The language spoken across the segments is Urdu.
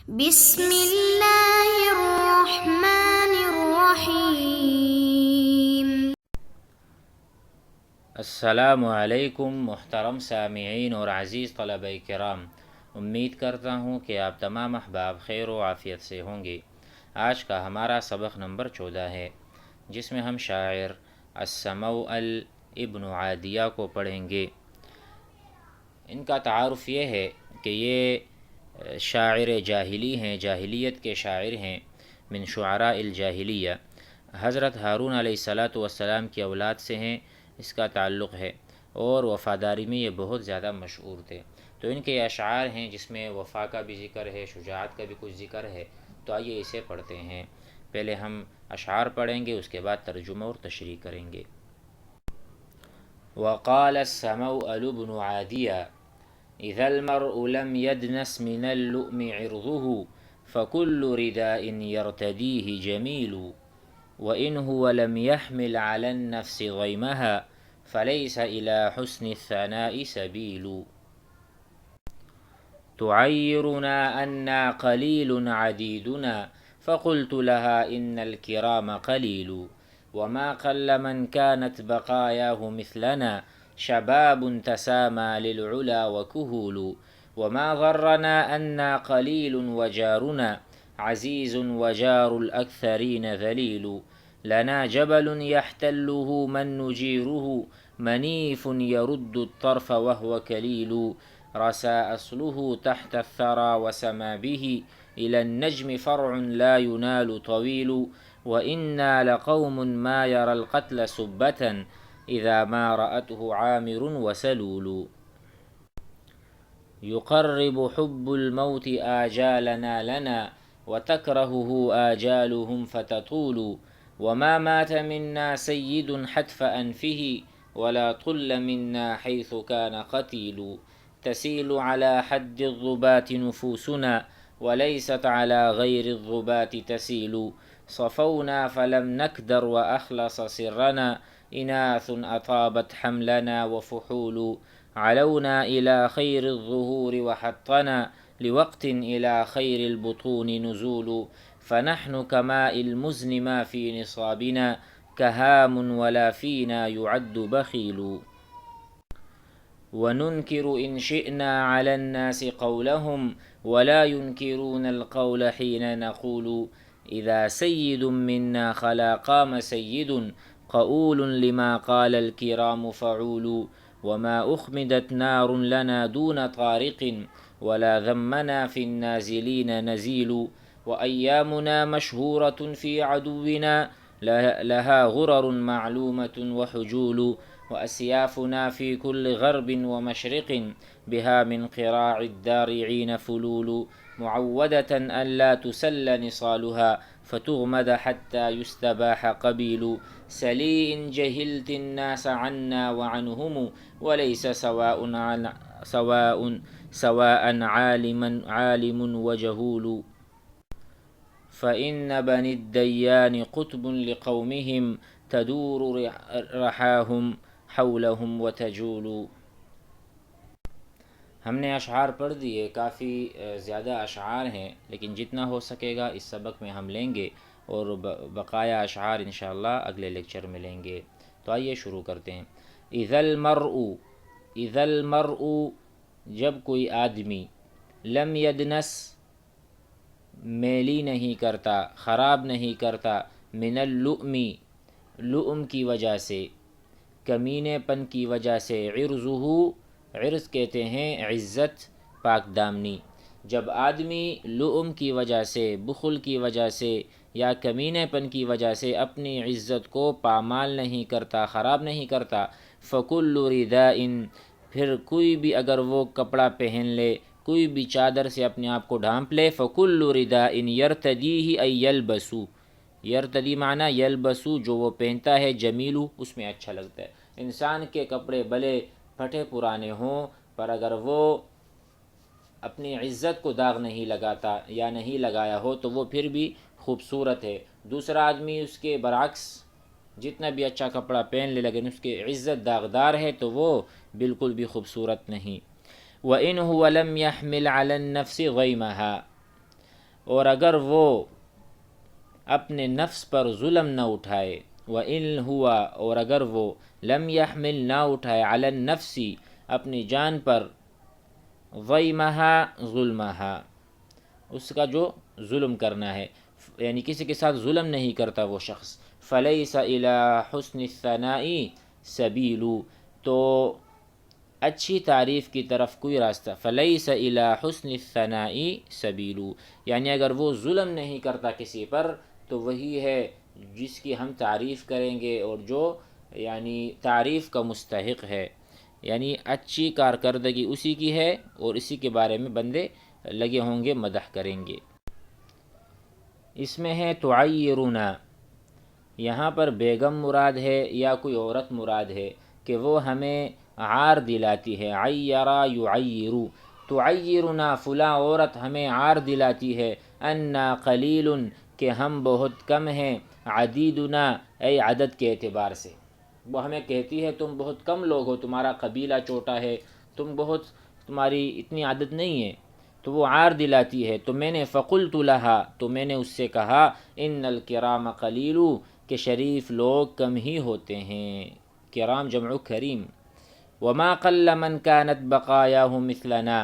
بسم اللہ الرحمن الرحیم۔ السلام علیکم محترم سامعین اور عزیز طلبہ کرام، امید کرتا ہوں کہ آپ تمام احباب خیر و عافیت سے ہوں گے۔ آج کا ہمارا سبق نمبر 14 ہے، جس میں ہم شاعر السموأل ابن عادیہ کو پڑھیں گے۔ ان کا تعارف یہ ہے کہ یہ شاعر جاہلی ہیں، جاہلیت کے شاعر ہیں، من شعراء الجاہلیہ۔ حضرت ہارون علیہ السلام کی اولاد سے ہیں، اس کا تعلق ہے، اور وفاداری میں یہ بہت زیادہ مشہور تھے۔ تو ان کے اشعار ہیں جس میں وفا کا بھی ذکر ہے، شجاعت کا بھی کچھ ذکر ہے۔ تو آئیے اسے پڑھتے ہیں۔ پہلے ہم اشعار پڑھیں گے، اس کے بعد ترجمہ اور تشریح کریں گے۔ وقال السموأل بن عادیہ إذا المرء لم يدنس من اللؤم عرضه فكل رداء يرتديه جميل وإن هو لم يحمل على النفس غيمها فليس إلى حسن الثناء سبيل تعيرنا أنا قليل عديدنا فقلت لها إن الكرام قليل وما قل من كانت بقاياه مثلنا شباب تسامى للعلا وكهول وما غرنا أنا قليل وجارنا عزيز وجار الأكثرين ذليل لنا جبل يحتله من نجيره منيف يرد الطرف وهو كليل رسى أصله تحت الثرى وسما به إلى النجم فرع لا ينال طويل وإنا لقوم ما يرى القتل سبة إذا ما رأته عامر وسلول يقرب حب الموت آجالنا لنا وتكرهه آجالهم فتطول وما مات منا سيد حتف أنفه ولا طل منا حيث كان قتيل تسيل على حد الضبات نفوسنا وليست على غير الضبات تسيل صفونا فلم نكدر وأخلص سرنا إناث أطابت حملنا وفحول علونا إلى خير الظهور وحطنا لوقت إلى خير البطون نزول فنحن كماء المزن ما في نصابنا كهام ولا فينا يعد بخيل وننكر إن شئنا على الناس قولهم ولا ينكرون القول حين نقول إذا سيد منا خلا قام سيد قؤول لما قال الكرام فعول وما أخمدت نار لنا دون طارق ولا ذمنا في النازلين نزيل وأيامنا مشهورة في عدونا لها غرر معلومة وحجول وأسيافنا في كل غرب ومشرق بها من قراع الدارعين فلول معودة أن لا تسل نصالها فتغمد حتى يستباح قبيل سلي إن جهلت الناس عنا وعنهم وليس سواء عالم وجهول فإن بني الديان قطب لقومهم تدور رحاهم حولهم وتجول۔ ہم نے اشعار پڑھ دیے، کافی زیادہ اشعار ہیں، لیکن جتنا ہو سکے گا اس سبق میں ہم لیں گے، اور بقایا اشعار انشاءاللہ اگلے لیکچر میں لیں گے۔ تو آئیے شروع کرتے ہیں۔ اذا المرء جب کوئی آدمی، لم یدنس میلی نہیں کرتا، خراب نہیں کرتا، من اللؤم لؤم کی وجہ سے، کمینے پن کی وجہ سے، عرض کہتے ہیں عزت، پاک دامنی۔ جب آدمی لؤم کی وجہ سے، بخل کی وجہ سے یا کمینے پن کی وجہ سے اپنی عزت کو پامال نہیں کرتا، خراب نہیں کرتا، فکل رداء پھر کوئی بھی اگر وہ کپڑا پہن لے، کوئی بھی چادر سے اپنے آپ کو ڈھانپ لے، فکل رداء یرتدیہ ای یلبسو، یرتدی معنی یلبسو جو وہ پہنتا ہے، جمیلو اس میں اچھا لگتا ہے۔ انسان کے کپڑے بھلے پھٹے پرانے ہوں، پر اگر وہ اپنی عزت کو داغ نہیں لگاتا یا نہیں لگایا ہو تو وہ پھر بھی خوبصورت ہے۔ دوسرا آدمی اس کے برعکس جتنا بھی اچھا کپڑا پہن لے لیکن اس کی عزت داغدار ہے تو وہ بالکل بھی خوبصورت نہیں۔ وَإِنْ هُوَ لَمْ يَحْمِلْ عَلَى النَّفْسِ غَيْمَهَا اور اگر وہ اپنے نفس پر ظلم نہ اٹھائے، وَإِنْ ہوا اور اگر وہ لم يحمل نہ اٹھائے علی النفس اپنی جان پر، ضیمہا ظلمہا اس کا جو ظلم کرنا ہے، یعنی کسی کے ساتھ ظلم نہیں کرتا وہ شخص، فلیس الی حسن الثناء سبیل تو اچھی تعریف کی طرف کوئی راستہ، فلیس الی حسن الثناء سبیل یعنی اگر وہ ظلم نہیں کرتا کسی پر تو وہی ہے جس کی ہم تعریف کریں گے اور جو یعنی تعریف کا مستحق ہے، یعنی اچھی کارکردگی اسی کی ہے اور اسی کے بارے میں بندے لگے ہوں گے مدح کریں گے۔ اس میں ہے تعیرنا، یہاں پر بیگم مراد ہے یا کوئی عورت مراد ہے کہ وہ ہمیں عار دلاتی ہے، عیرا یعیرو، تعیرنا فلاں عورت ہمیں عار دلاتی ہے، انا قلیل کہ ہم بہت کم ہیں، عدیدنا اے عدد کے اعتبار سے، وہ ہمیں کہتی ہے تم بہت کم لوگ ہو، تمہارا قبیلہ چھوٹا ہے، تمہاری اتنی عدد نہیں ہے، تو وہ عار دلاتی ہے۔ تو میں نے فقلت لہا تو میں نے اس سے کہا ان الکرام قلیل کہ شریف لوگ کم ہی ہوتے ہیں، کرام جمع کریم، وما قل من كانت بقایاہ مثلنا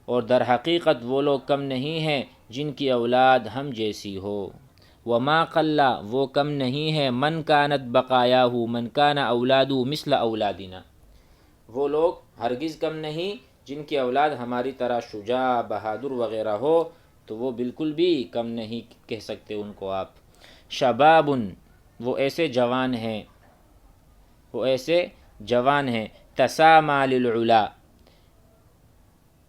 اور در حقیقت وہ لوگ کم نہیں ہیں جن کی اولاد ہم جیسی ہو، وما قل وہ کم نہیں ہے من كانت بقایاہ من كان اولاد مثل اولادنا وہ لوگ ہرگز کم نہیں جن کی اولاد ہماری طرح شجاع بہادر وغیرہ ہو، تو وہ بالکل بھی کم نہیں کہہ سکتے ان کو آپ۔ شباب وہ ایسے جوان ہیں تسامى للعلا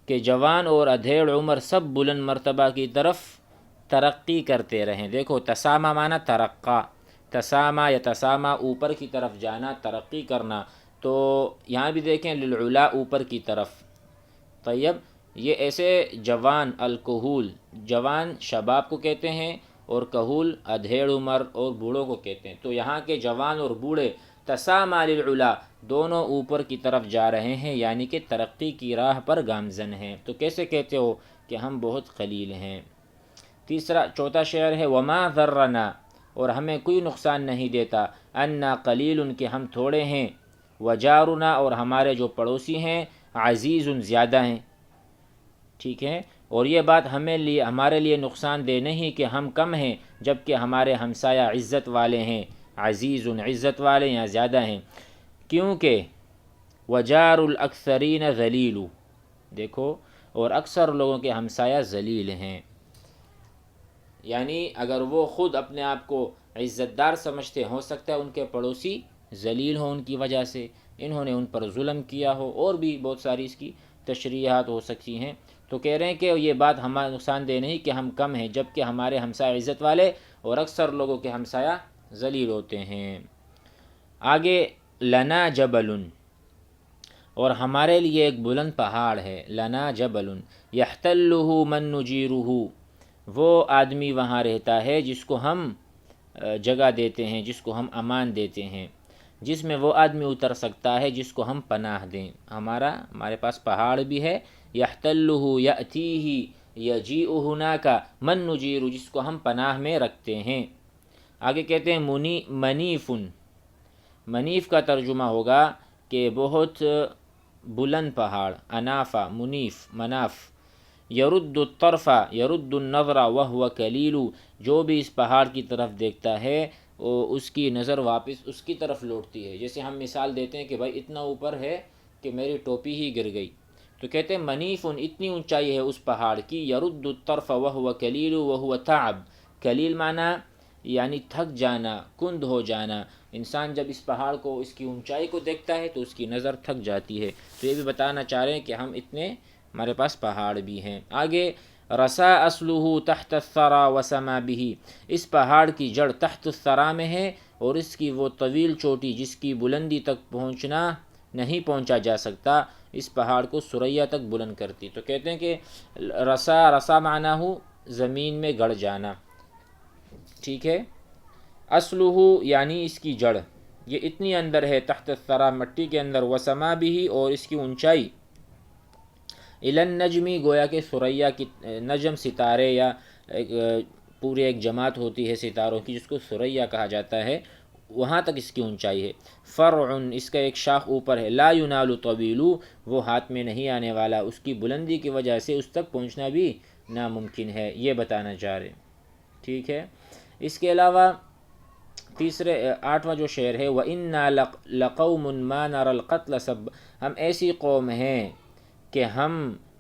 کہ جوان اور ادھیڑ عمر سب بلند مرتبہ کی طرف ترقی کرتے رہیں۔ دیکھو تسامى معنی ترقا، تسامى یا تسامى اوپر کی طرف جانا، ترقی کرنا، تو یہاں بھی دیکھیں للعلا اوپر کی طرف۔ طیب یہ ایسے جوان، الکہول جوان شباب کو کہتے ہیں اور کہول ادھیڑ عمر اور بوڑھوں کو کہتے ہیں، تو یہاں کے جوان اور بوڑھے تسامى للعلا دونوں اوپر کی طرف جا رہے ہیں، یعنی کہ ترقی کی راہ پر گامزن ہیں۔ تو کیسے کہتے ہو کہ ہم بہت قلیل ہیں۔ چوتھا شعر ہے وما ضرنا اور ہمیں کوئی نقصان نہیں دیتا، انا قلیل کہ ہم تھوڑے ہیں، وجارنا اور ہمارے جو پڑوسی ہیں عزیز زیادہ ہیں، ٹھیک ہے، اور یہ بات ہمارے لیے نقصان دہ نہیں کہ ہم کم ہیں جبکہ ہمارے ہمسایہ عزت والے ہیں، عزیز عزت والے یا زیادہ ہیں، کیونکہ وجار الاکثرین ذلیل دیکھو اور اکثر لوگوں کے ہمسایہ ذلیل ہیں، یعنی اگر وہ خود اپنے آپ کو عزت دار سمجھتے ہو سکتا ہے ان کے پڑوسی ذلیل ہوں ان کی وجہ سے، انہوں نے ان پر ظلم کیا ہو، اور بھی بہت ساری اس کی تشریحات ہو سکتی ہیں۔ تو کہہ رہے ہیں کہ یہ بات ہمارا نقصان دہ نہیں کہ ہم کم ہیں جبکہ ہمارے ہمسایہ عزت والے اور اکثر لوگوں کے ہمسایہ ذلیل ہوتے ہیں۔ آگے لنا جبل اور ہمارے لیے ایک بلند پہاڑ ہے، لنا جبل یحتلہ من نجیرہ وہ آدمی وہاں رہتا ہے جس کو ہم جگہ دیتے ہیں، جس کو ہم امان دیتے ہیں، جس میں وہ آدمی اتر سکتا ہے جس کو ہم پناہ دیں۔ ہمارے پاس پہاڑ بھی ہے، یحتلہ یأتیہ یجیء ہناک من نجیر جس کو ہم پناہ میں رکھتے ہیں۔ آگے کہتے ہیں منیف، منیف کا ترجمہ ہوگا کہ بہت بلند پہاڑ، انافا منیف مناف، یرد الطرف یرد النظر وهو کلیل جو بھی اس پہاڑ کی طرف دیکھتا ہے اس کی نظر واپس اس کی طرف لوٹتی ہے۔ جیسے ہم مثال دیتے ہیں کہ بھائی اتنا اوپر ہے کہ میری ٹوپی ہی گر گئی، تو کہتے ہیں منیف اتنی اونچائی ہے اس پہاڑ کی، یرد الطرف وهو کلیل وهو تعب، کلیل معنی یعنی تھک جانا، کند ہو جانا، انسان جب اس پہاڑ کو اس کی اونچائی کو دیکھتا ہے تو اس کی نظر تھک جاتی ہے۔ تو یہ بھی بتانا چاہ رہے ہیں کہ ہم اتنے ہمارے پاس پہاڑ بھی ہیں۔ آگے رسا اصلہ تحت الثرى وسما به اس پہاڑ کی جڑ تحت الثرى میں ہے اور اس کی وہ طویل چوٹی جس کی بلندی تک نہیں پہنچا جا سکتا، اس پہاڑ کو ثریا تک بلند کرتی۔ تو کہتے ہیں کہ رسا معنی ہو زمین میں گڑ جانا، ٹھیک ہے، اصلہ یعنی اس کی جڑ یہ اتنی اندر ہے، تحت الثرى مٹی کے اندر، وسما به اور اس کی اونچائی الی النجمی گویا کہ ثریا کی نجم ستارے یا پوری ایک جماعت ہوتی ہے ستاروں کی جس کو ثریا کہا جاتا ہے، وہاں تک اس کی اونچائی ہے۔ فرع اس کا ایک شاخ اوپر ہے، لا ینال طویل وہ ہاتھ میں نہیں آنے والا، اس کی بلندی کی وجہ سے اس تک پہنچنا بھی ناممکن ہے، یہ بتانا چاہ رہے۔ ٹھیک ہے، اس کے علاوہ تیسرے 8واں جو شعر ہے، وَإِنَّا لَقَوْمٌ مَا نَرَى الْقَتْلَ سَبْ، ہم ایسی قوم ہیں کہ ہم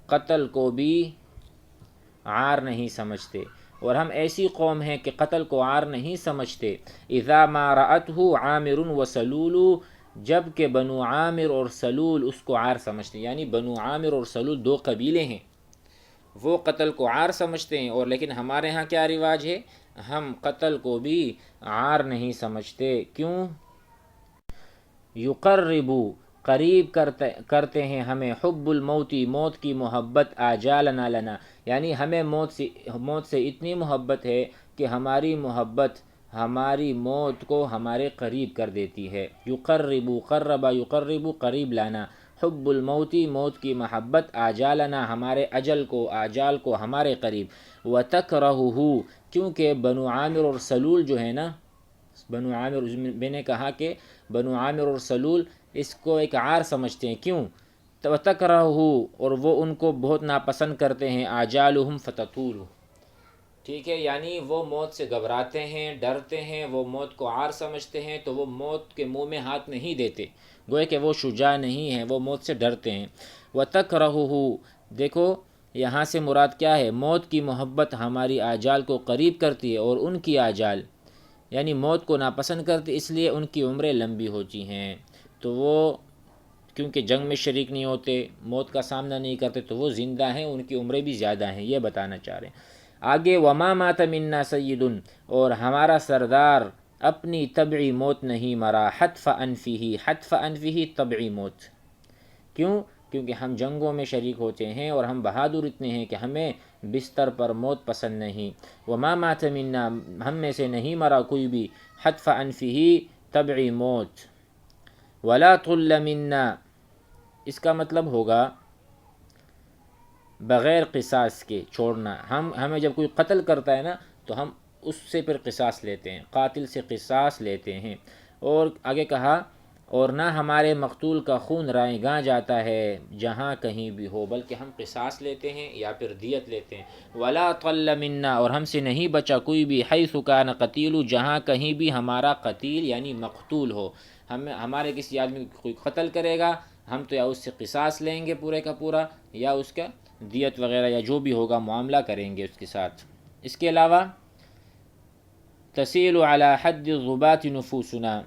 قتل کو بھی عار نہیں سمجھتے، اور ہم ایسی قوم ہیں کہ قتل کو عار نہیں سمجھتے۔ اذا ما رأته عامر و سلول، جب کہ بنو عامر اور سلول اس کو عار سمجھتے ہیں، یعنی بنو عامر اور سلول دو قبیلے ہیں، وہ قتل کو عار سمجھتے ہیں، اور لیکن ہمارے ہاں کیا رواج ہے، ہم قتل کو بھی عار نہیں سمجھتے۔ کیوں؟ یقربو قریب کرتے ہیں ہمیں، حب الموتی موت کی محبت، آجالنا لنا یعنی ہمیں موت سے اتنی محبت ہے کہ ہماری محبت ہماری موت کو ہمارے قریب کر دیتی ہے۔ یقربو قربا یقربو قریب لانا، حب الموتی موت کی محبت، آجالنا ہمارے اجل کو، آجال کو ہمارے قریب، وتکرہہ کیونکہ بنو عامر اور سلول جو ہے نا، بنو عامر میں نے کہا کہ بنو عامر اور سلول اس کو ایک عار سمجھتے ہیں، کیوں؟ وتکرہہ اور وہ ان کو بہت ناپسند کرتے ہیں، آجالہم فتطول، ٹھیک ہے، یعنی وہ موت سے گھبراتے ہیں، ڈرتے ہیں، وہ موت کو عار سمجھتے ہیں، تو وہ موت کے منہ میں ہاتھ نہیں دیتے، گویا کہ وہ شجاع نہیں ہیں، وہ موت سے ڈرتے ہیں۔ وتکرہہ دیکھو یہاں سے مراد کیا ہے، موت کی محبت ہماری آجال کو قریب کرتی ہے، اور ان کی آجال یعنی موت کو ناپسند کرتی، اس لیے ان کی عمریں لمبی ہوتی ہیں، تو وہ کیونکہ جنگ میں شریک نہیں ہوتے، موت کا سامنا نہیں کرتے، تو وہ زندہ ہیں، ان کی عمریں بھی زیادہ ہیں، یہ بتانا چاہ رہے ہیں۔ آگے وما مات منا سید، اور ہمارا سردار اپنی طبعی موت نہیں مرا، حتف انفہ، حتف انفہ طبعی موت، کیوں؟ کیونکہ ہم جنگوں میں شریک ہوتے ہیں، اور ہم بہادر اتنے ہیں کہ ہمیں بستر پر موت پسند نہیں۔ وما مات منا ہم میں سے نہیں مرا کوئی بھی، حتف انفہ طبعی موت، ولا طل منا اس کا مطلب ہوگا بغیر قصاص کے چھوڑنا، ہمیں جب کوئی قتل کرتا ہے نا تو ہم اس سے پھر قصاص لیتے ہیں، قاتل سے قصاص لیتے ہیں۔ اور آگے کہا اور نہ ہمارے مقتول کا خون رائے گاں جاتا ہے جہاں کہیں بھی ہو، بلکہ ہم قصاص لیتے ہیں یا پھر دیت لیتے ہیں۔ ولا طل منا اور ہم سے نہیں بچا کوئی بھی، حیث کان قتیل جہاں کہیں بھی ہمارا قتیل یعنی مقتول ہو، ہمارے کسی آدمی کو کوئی قتل کرے گا، ہم تو یا اس سے قصاص لیں گے پورے کا پورا، یا اس کا دیت وغیرہ یا جو بھی ہوگا معاملہ کریں گے اس کے ساتھ۔ اس کے علاوہ تسیل علی حد الضباط نفوسنا،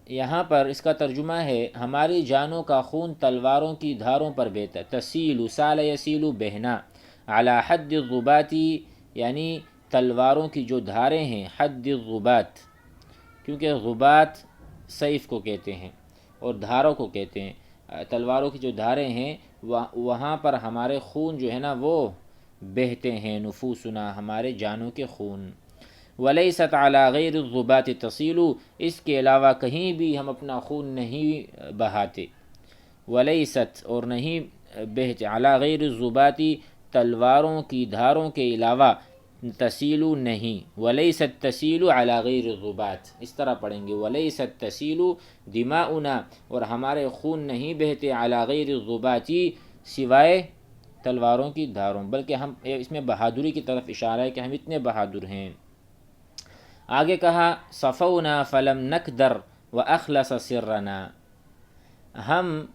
یہاں پر اس کا ترجمہ ہے ہماری جانوں کا خون تلواروں کی دھاروں پر بہتا ہے۔ تسیل سال یسیل بہنا، علی حد الضباط یعنی تلواروں کی جو دھاریں ہیں، حد الضباط کیونکہ غبات سیف کو کہتے ہیں اور دھاروں کو کہتے ہیں، تلواروں کی جو دھاریں ہیں وہاں پر ہمارے خون جو ہے نا وہ بہتے ہیں، نفوسنا ہمارے جانوں کے خون۔ ولیست علی غیر الضباط تصیل، اس کے علاوہ کہیں بھی ہم اپنا خون نہیں بہاتے، ولیست اور نہیں بہتے، علی غیر الضباط تلواروں کی دھاروں کے علاوہ، تسیل نہیں، ولیست تسیل علی غیر الضباط اس طرح پڑھیں گے، ولیست تسیل دماؤنا اور ہمارے خون نہیں بہتے، علی غیر الضباط سوائے تلواروں کی دھاروں، بلکہ ہم اس میں بہادری کی طرف اشارہ ہے کہ ہم اتنے بہادر ہیں۔ آگے کہا صفونا فلم نکدر واخلص سرنا، ہم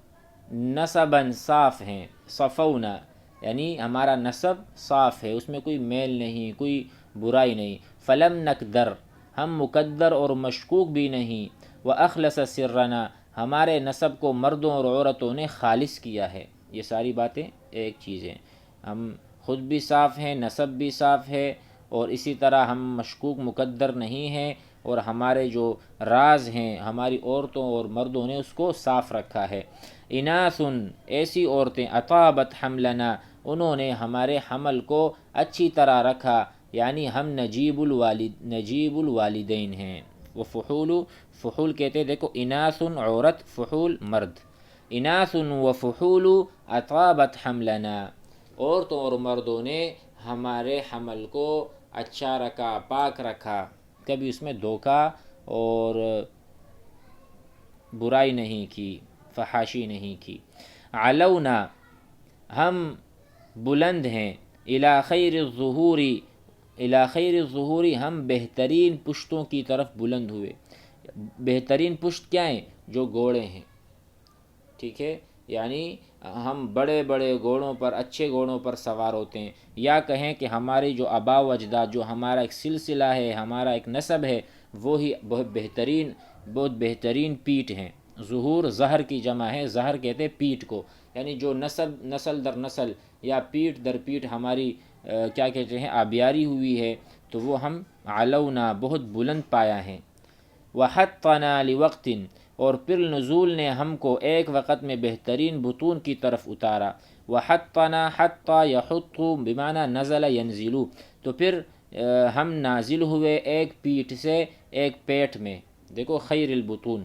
نسباً صاف ہیں، صفونا یعنی ہمارا نسب صاف ہے، اس میں کوئی میل نہیں، کوئی برائی نہیں، فلم نکدر ہم مقدر اور مشکوک بھی نہیں، واخلص سرنا ہمارے نسب کو مردوں اور عورتوں نے خالص کیا ہے۔ یہ ساری باتیں ایک چیز ہیں، ہم خود بھی صاف ہیں، نسب بھی صاف ہے، اور اسی طرح ہم مشکوک مقدر نہیں ہیں، اور ہمارے جو راز ہیں ہماری عورتوں اور مردوں نے اس کو صاف رکھا ہے۔ اناث ایسی عورتیں، اطابت حملنا انہوں نے ہمارے حمل کو اچھی طرح رکھا، یعنی ہم نجیب الوالدین ہیں۔ وہ فحول کہتے ہیں، دیکھو اناث عورت، فحول مرد، اناث و فحول اطابت حملنا، عورتوں اور مردوں نے ہمارے حمل کو اچھا رکھا، پاک رکھا، کبھی اس میں دھوکہ اور برائی نہیں کی، فحاشی نہیں کی۔ علونا، ہم بلند ہیں، الی خیر الظہور، الی خیر الظہور، ہم بہترین پشتوں کی طرف بلند ہوئے۔ بہترین پشت کیا ہیں؟ جو گھوڑے ہیں، ٹھیک ہے، یعنی ہم بڑے بڑے گھوڑوں پر، اچھے گھوڑوں پر سوار ہوتے ہیں، یا کہیں کہ ہماری جو آباء و اجداد، جو ہمارا ایک سلسلہ ہے، ہمارا ایک نسب ہے، وہی بہت بہترین پیٹھ ہیں۔ ظہور زہر کی جمع ہے، زہر کہتے ہیں پیٹھ کو، یعنی جو نسل در نسل یا پیٹھ در پیٹھ ہماری کیا کہتے ہیں آبیاری ہوئی ہے، تو وہ ہم علونا بہت بلند پایا ہے۔ وحطنا لوقت، اور پھر نزول نے ہم کو ایک وقت میں بہترین بطون کی طرف اتارا۔ وحطنا، حط یحط بمعنی نزل ینزل، تو پھر ہم نازل ہوئے ایک پیٹھ سے ایک پیٹ میں۔ دیکھو خیر البطون،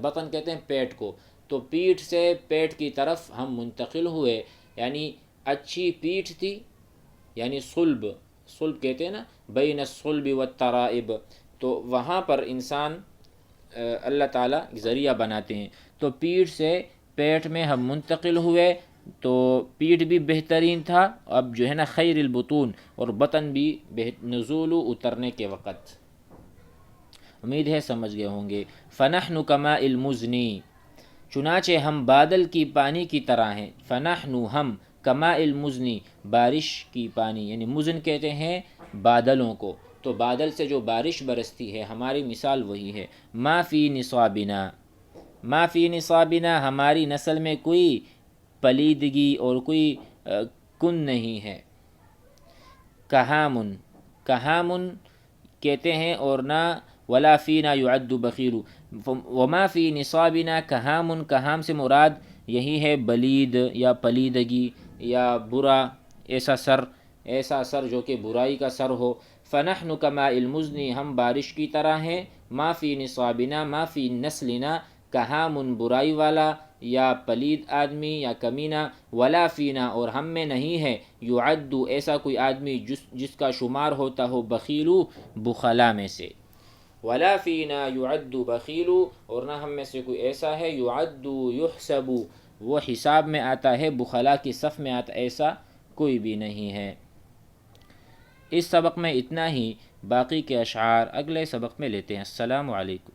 بطن کہتے ہیں پیٹ کو، تو پیٹھ سے پیٹ کی طرف ہم منتقل ہوئے، یعنی اچھی پیٹھ تھی، یعنی صلب کہتے ہیں نا، بین الصلب والترائب، تو وہاں پر انسان اللہ تعالیٰ ذریعہ بناتے ہیں، تو پیٹھ سے پیٹ میں ہم منتقل ہوئے، تو پیٹھ بھی بہترین تھا، اب جو ہے نا خیر البطون، اور بطن بھی نزول اترنے کے وقت۔ امید ہے سمجھ گئے ہوں گے۔ فنحن کماء المزنی، چنانچہ ہم بادل کی پانی کی طرح ہیں۔ فنحن، ہم، کماء المزنی، بارش کی پانی، یعنی مزن کہتے ہیں بادلوں کو، تو بادل سے جو بارش برستی ہے، ہماری مثال وہی ہے۔ ما فی نصابنا، ما فی نصابنا، ہماری نسل میں کوئی پلیدگی اور کوئی کن نہیں ہے۔ کہامن، کہامن کہتے ہیں، اور نہ ولا فینا یعد بخیل، وما فی نصابنا کہامن، کہام سے مراد یہی ہے بلید یا پلیدگی یا برا، ایسا سر جو کہ برائی کا سر ہو۔ فنحن کماء المزنی، ہم بارش کی طرح ہیں۔ ما فی نصابنا، ما فی نسلنا، کہامن برائی والا یا پلید آدمی یا کمینہ، ولا فینا، اور ہم میں نہیں ہے، یعد ایسا کوئی آدمی جس کا شمار ہوتا ہو بخیلو، بخلا میں سے۔ ولا فینا یعد بخیلو، اور نہ ہم میں سے کوئی ایسا ہے یعد یحسب، وہ حساب میں آتا ہے، بخلا کی صف میں آتا، ایسا کوئی بھی نہیں ہے۔ اس سبق میں اتنا ہی، باقی کے اشعار اگلے سبق میں لیتے ہیں۔ السلام علیکم۔